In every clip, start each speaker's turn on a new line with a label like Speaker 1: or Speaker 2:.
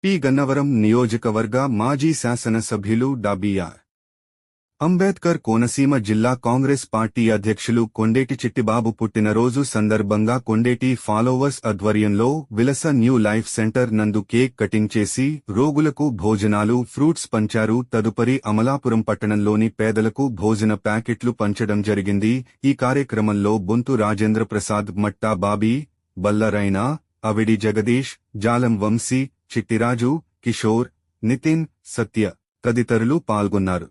Speaker 1: P Gannavaram నియోజకవర్గ మాజీ శాసనసభ్యులు డాబిఆర్ అంబేద్కర్ కోనసీమ జిల్లా కాంగ్రెస్ పార్టీ అధ్యక్షులు కొండేటి చిట్టిబాబు పుట్టినరోజు సందర్భంగా కొండేటి ఫాలోవర్స్ ఆధ్వర్యంలో విలస న్యూ లైఫ్ సెంటర్ నందు కేక్ కటింగ్ చేసి రోగులకు భోజనాలు ఫ్రూట్స్ పంచారు. తదుపరి అమలాపురం పట్టణంలోని పేదలకు భోజన ప్యాకెట్లు పంచడం జరిగింది. ఈ కార్యక్రమంలో బొంతు రాజేంద్ర ప్రసాద్, మట్టా బాబీ, బల్ల రైనా, అవిడి జగదీష్, జాలం వంశీ, చిట్టిరాజు, కిషోర్, నితిన్, సత్య తదితరులు పాల్గొన్నారు.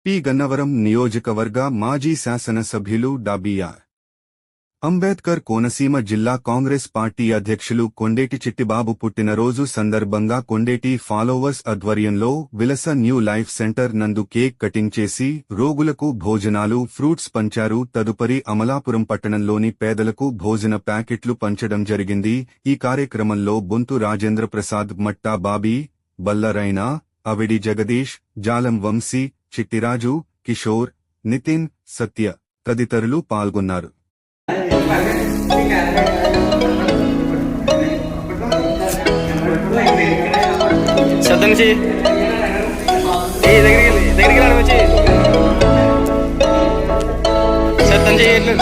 Speaker 1: పి గన్నవరం నియోజకవర్గ మాజీ శాసనసభ్యులు డాబిఆర్ అంబేద్కర్ కోనసీమ జిల్లా కాంగ్రెస్ పార్టీ అధ్యక్షులు కొండేటి చిట్టిబాబు పుట్టినరోజు సందర్భంగా కొండేటి ఫాలోవర్స్ ఆధ్వర్యంలో విలస న్యూ లైఫ్ సెంటర్ నందు కేక్ కటింగ్ చేసి రోగులకు భోజనాలు ఫ్రూట్స్ పంచారు. తదుపరి అమలాపురం పట్టణంలోని పేదలకు భోజన ప్యాకెట్లు పంచడం జరిగింది. ఈ కార్యక్రమంలో బొంతు రాజేంద్ర ప్రసాద్, మట్టా బాబీ, బల్ల రైనా, అవిడి జగదీష్, జాలం వంశీ, చిట్టిరాజు, కిషోర్, నితిన్, సత్య తదితరులు పాల్గొన్నారు.
Speaker 2: శబ్దం నుంచి దగ్గరికి శబ్దం చేయాలి.